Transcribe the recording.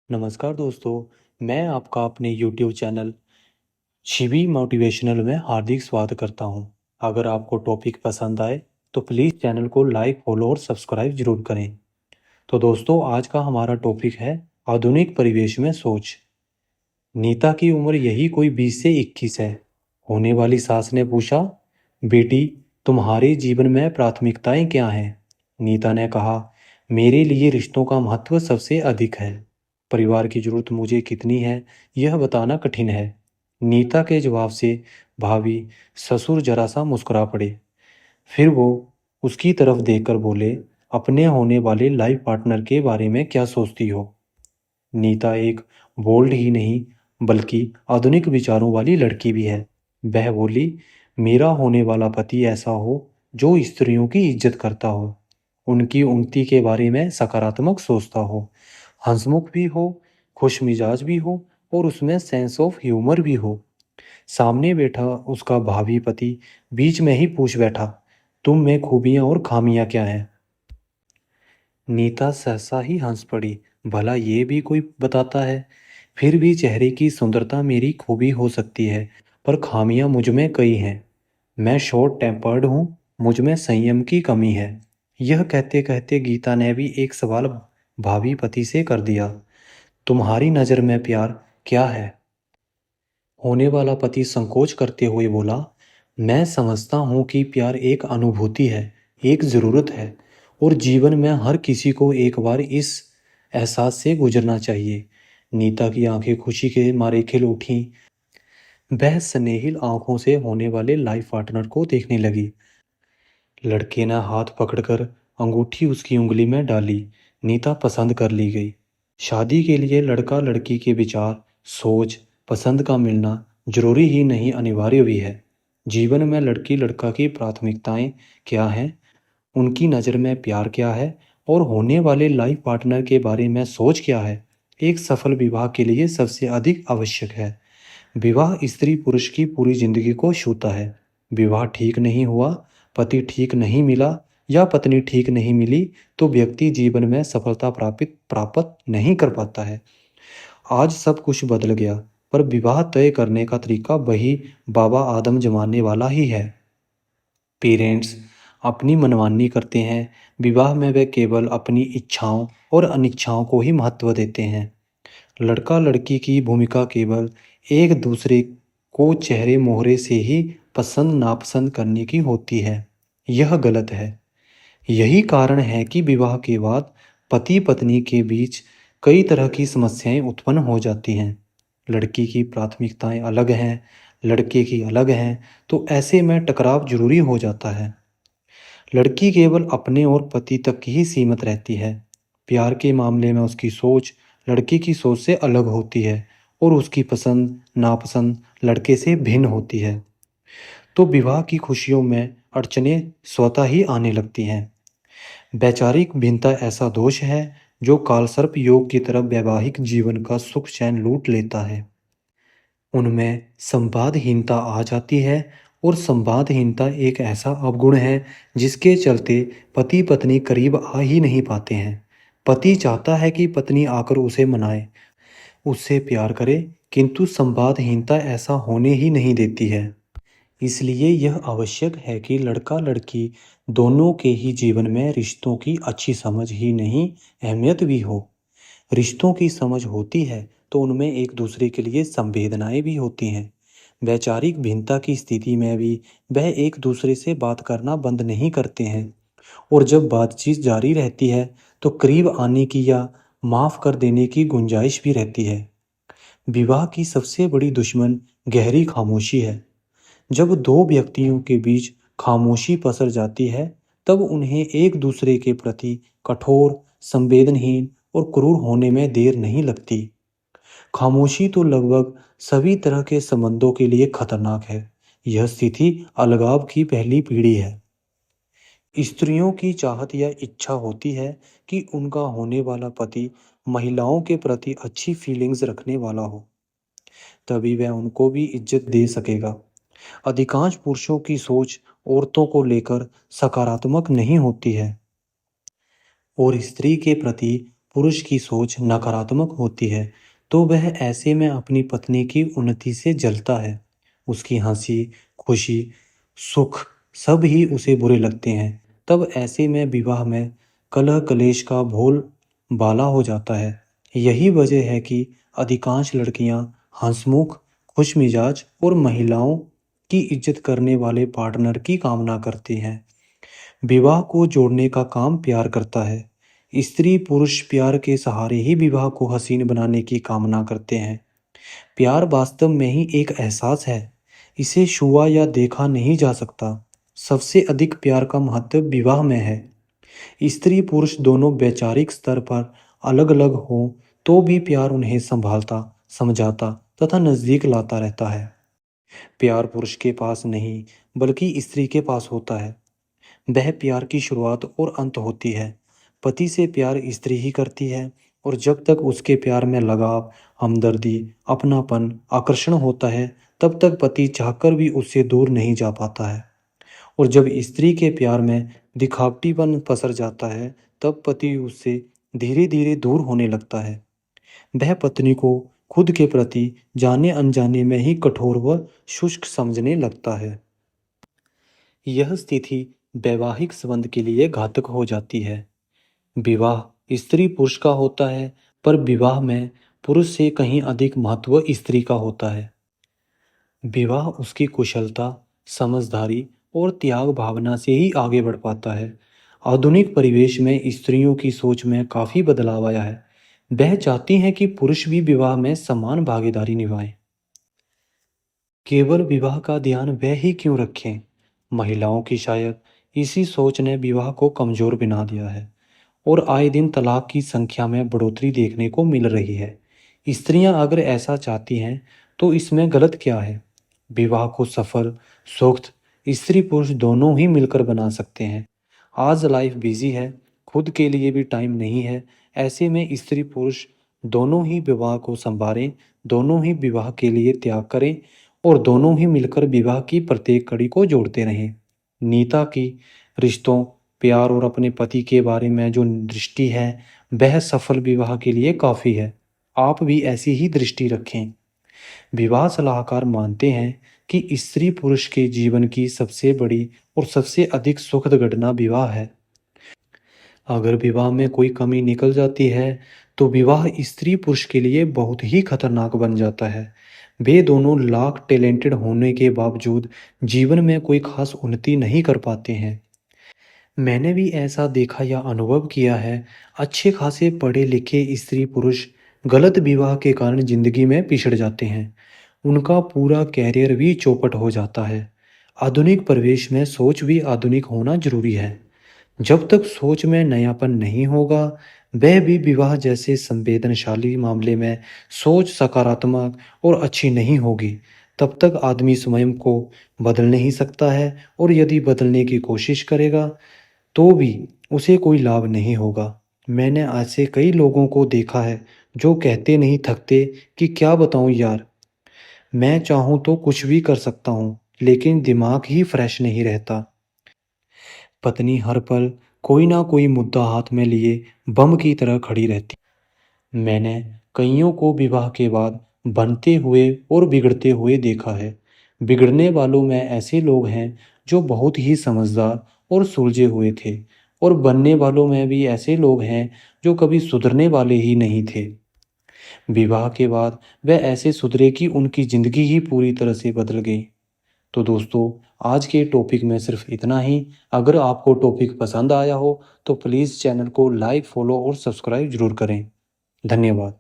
नमस्कार दोस्तों, मैं आपका अपने यूट्यूब चैनल शिवी मोटिवेशनल में हार्दिक स्वागत करता हूं। अगर आपको टॉपिक पसंद आए तो प्लीज़ चैनल को लाइक, फॉलो और सब्सक्राइब जरूर करें। तो दोस्तों, आज का हमारा टॉपिक है आधुनिक परिवेश में सोच। नीता की उम्र यही कोई 20 से 21 है। होने वाली सास ने पूछा, बेटी, तुम्हारे जीवन में प्राथमिकताएं क्या हैं? नीता ने कहा, मेरे लिए रिश्तों का महत्व सबसे अधिक है। परिवार की जरूरत मुझे कितनी है, यह बताना कठिन है। नीता के जवाब से भाभी ससुर जरा सा मुस्कुरा पड़े। फिर वो उसकी तरफ देखकर बोले, अपने होने वाले लाइफ पार्टनर के बारे में क्या सोचती हो? नीता एक बोल्ड ही नहीं बल्कि आधुनिक विचारों वाली लड़की भी है। वह बोली, मेरा होने वाला पति ऐसा हो जो स्त्रियों की इज्जत करता हो, उनकी उन्नति के बारे में सकारात्मक सोचता हो, हंसमुख भी हो, खुश मिजाज भी हो और उसमें सेंस ऑफ ह्यूमर भी हो। सामने बैठा उसका भावी पति बीच में ही पूछ बैठा, तुम में खूबियां और खामियां क्या हैं? नीता सहसा ही हंस पड़ी। भला ये भी कोई बताता है? फिर भी चेहरे की सुंदरता मेरी खूबी हो सकती है, पर खामियां मुझ में कई हैं। मैं शॉर्ट टेम्पर्ड हूँ, मुझ में संयम की कमी है। यह कहते कहते गीता ने भी एक सवाल भावी पति से कर दिया, तुम्हारी नज़र में प्यार क्या है? होने वाला पति संकोच करते हुए बोला, मैं समझता हूँ कि प्यार एक अनुभूति है, एक ज़रूरत है, और जीवन में हर किसी को एक बार इस एहसास से गुजरना चाहिए। नीता की आंखें खुशी के मारे खिल उठीं। वह स्नेहिल आंखों से होने वाले लाइफ पार्टनर को देखने लगी। लड़के ने हाथ पकड़कर अंगूठी उसकी उंगली में डाली। नीता पसंद कर ली गई। शादी के लिए लड़का लड़की के विचार, सोच, पसंद का मिलना जरूरी ही नहीं, अनिवार्य भी है। जीवन में लड़की लड़का की प्राथमिकताएं क्या हैं, उनकी नज़र में प्यार क्या है और होने वाले लाइफ पार्टनर के बारे में सोच क्या है, एक सफल विवाह के लिए सबसे अधिक आवश्यक है। विवाह स्त्री पुरुष की पूरी जिंदगी को छूता है। विवाह ठीक नहीं हुआ, पति ठीक नहीं मिला या पत्नी ठीक नहीं मिली तो व्यक्ति जीवन में सफलता प्राप्त नहीं कर पाता है। आज सब कुछ बदल गया, पर विवाह तय करने का तरीका वही बाबा आदम जमाने वाला ही है। पेरेंट्स अपनी मनमानी करते हैं। विवाह में वे केवल अपनी इच्छाओं और अनिच्छाओं को ही महत्व देते हैं। लड़का लड़की की भूमिका केवल एक दूसरे को चेहरे मोहरे से ही पसंद नापसंद करने की होती है। यह गलत है। यही कारण है कि विवाह के बाद पति पत्नी के बीच कई तरह की समस्याएं उत्पन्न हो जाती हैं। लड़की की प्राथमिकताएं अलग हैं, लड़के की अलग हैं, तो ऐसे में टकराव जरूरी हो जाता है। लड़की केवल अपने और पति तक ही सीमित रहती है। प्यार के मामले में उसकी सोच लड़के की सोच से अलग होती है और उसकी पसंद नापसंद लड़के से भिन्न होती है। तो विवाह की खुशियों में अड़चनें स्वतः ही आने लगती हैं। वैचारिक भिन्नता ऐसा दोष है जो कालसर्प योग की तरह वैवाहिक जीवन का सुख चैन लूट लेता है। उनमें संवादहीनता आ जाती है और संवादहीनता एक ऐसा अवगुण है जिसके चलते पति पत्नी करीब आ ही नहीं पाते हैं। पति चाहता है कि पत्नी आकर उसे मनाए, उससे प्यार करे, किंतु संवादहीनता ऐसा होने ही नहीं देती है। इसलिए यह आवश्यक है कि लड़का लड़की दोनों के ही जीवन में रिश्तों की अच्छी समझ ही नहीं, अहमियत भी हो। रिश्तों की समझ होती है तो उनमें एक दूसरे के लिए संवेदनाएं भी होती हैं। वैचारिक भिन्नता की स्थिति में भी वह एक दूसरे से बात करना बंद नहीं करते हैं, और जब बातचीत जारी रहती है तो करीब आने की या माफ कर देने की गुंजाइश भी रहती है। विवाह की सबसे बड़ी दुश्मन गहरी खामोशी है। जब दो व्यक्तियों के बीच खामोशी पसर जाती है, तब उन्हें एक दूसरे के प्रति कठोर, संवेदनहीन और क्रूर होने में देर नहीं लगती। खामोशी तो लगभग सभी तरह के संबंधों के लिए खतरनाक है। यह स्थिति अलगाव की पहली पीढ़ी है। स्त्रियों की चाहत या इच्छा होती है कि उनका होने वाला पति महिलाओं के प्रति अच्छी फीलिंग्स रखने वाला हो, तभी वह उनको भी इज्जत दे सकेगा। अधिकांश पुरुषों की सोच औरतों को लेकर सकारात्मक नहीं होती है, और स्त्री के प्रति पुरुष की सोच नकारात्मक होती है, तो वह ऐसे में अपनी पत्नी की उन्नति से जलता है। उसकी हँसी, खुशी, सुख सब ही उसे बुरे लगते हैं। तब ऐसे में विवाह में कलह कलेश का बोलबाला हो जाता है। यही वजह है कि अधिकांश लड़कियां हंसमुख, खुशमिजाज और महिलाओं की इज्जत करने वाले पार्टनर की कामना करती हैं। विवाह को जोड़ने का काम प्यार करता है। स्त्री पुरुष प्यार के सहारे ही विवाह को हसीन बनाने की कामना करते हैं। प्यार वास्तव में ही एक एहसास है। इसे छुआ या देखा नहीं जा सकता। सबसे अधिक प्यार का महत्व विवाह में है। स्त्री पुरुष दोनों वैचारिक स्तर पर अलग अलग हों तो भी प्यार उन्हें संभालता, समझाता तथा नजदीक लाता रहता है। प्यार पुरुष के पास नहीं बल्कि स्त्री के पास होता है। वह प्यार की शुरुआत और अंत होती है। पति से प्यार स्त्री ही करती है और जब तक उसके प्यार में लगाव, हमदर्दी, अपनापन, आकर्षण होता है, तब तक पति चाहकर भी उससे दूर नहीं जा पाता है। और जब स्त्री के प्यार में दिखावटीपन पसर जाता है, तब पति उससे धीरे धीरे दूर होने लगता है। वह पत्नी को खुद के प्रति जाने अनजाने में ही कठोर व शुष्क समझने लगता है। यह स्थिति वैवाहिक संबंध के लिए घातक हो जाती है। विवाह स्त्री पुरुष का होता है, पर विवाह में पुरुष से कहीं अधिक महत्व स्त्री का होता है। विवाह उसकी कुशलता, समझदारी और त्याग भावना से ही आगे बढ़ पाता है। आधुनिक परिवेश में स्त्रियों की सोच में काफ़ी बदलाव आया है। वह चाहती हैं कि पुरुष भी विवाह में समान भागीदारी निभाएं। केवल विवाह का ध्यान वह ही क्यों रखें? महिलाओं की शायद इसी सोच ने विवाह को कमजोर बना दिया है और आए दिन तलाक की संख्या में बढ़ोतरी देखने को मिल रही है। स्त्रियां अगर ऐसा चाहती हैं तो इसमें गलत क्या है? विवाह को सफल, सुख स्त्री पुरुष दोनों ही मिलकर बना सकते हैं। आज लाइफ बिजी है, खुद के लिए भी टाइम नहीं है। ऐसे में स्त्री पुरुष दोनों ही विवाह को संभालें, दोनों ही विवाह के लिए त्याग करें और दोनों ही मिलकर विवाह की प्रत्येक कड़ी को जोड़ते रहें। नीता की रिश्तों, प्यार और अपने पति के बारे में जो दृष्टि है, वह सफल विवाह के लिए काफ़ी है। आप भी ऐसी ही दृष्टि रखें। विवाह सलाहकार मानते हैं कि स्त्री पुरुष के जीवन की सबसे बड़ी और सबसे अधिक सुखद घटना विवाह है। अगर विवाह में कोई कमी निकल जाती है तो विवाह स्त्री पुरुष के लिए बहुत ही खतरनाक बन जाता है। वे दोनों लाख टैलेंटेड होने के बावजूद जीवन में कोई खास उन्नति नहीं कर पाते हैं। मैंने भी ऐसा देखा या अनुभव किया है। अच्छे खासे पढ़े लिखे स्त्री पुरुष गलत विवाह के कारण जिंदगी में पिछड़ जाते हैं। उनका पूरा कैरियर भी चौपट हो जाता है। आधुनिक परिवेश में सोच भी आधुनिक होना जरूरी है। जब तक सोच में नयापन नहीं होगा, वह भी विवाह जैसे संवेदनशाली मामले में सोच सकारात्मक और अच्छी नहीं होगी, तब तक आदमी स्वयं को बदल नहीं सकता है और यदि बदलने की कोशिश करेगा तो भी उसे कोई लाभ नहीं होगा। मैंने ऐसे कई लोगों को देखा है जो कहते नहीं थकते कि क्या बताऊं यार, मैं चाहूं तो कुछ भी कर सकता हूं, लेकिन दिमाग ही फ्रेश नहीं रहता। पत्नी हर पल कोई ना कोई मुद्दा हाथ में लिए बम की तरह खड़ी रहती। मैंने कइयों को विवाह के बाद बनते हुए और बिगड़ते हुए देखा है। बिगड़ने वालों में ऐसे लोग हैं जो बहुत ही समझदार और सुलझे हुए थे और बनने वालों में भी ऐसे लोग हैं जो कभी सुधरने वाले ही नहीं थे। विवाह के बाद वह ऐसे सुधरे कि उनकी ज़िंदगी ही पूरी तरह से बदल गई। तो दोस्तों, आज के टॉपिक में सिर्फ इतना ही। अगर आपको टॉपिक पसंद आया हो तो प्लीज़ चैनल को लाइक, फॉलो और सब्सक्राइब ज़रूर करें। धन्यवाद।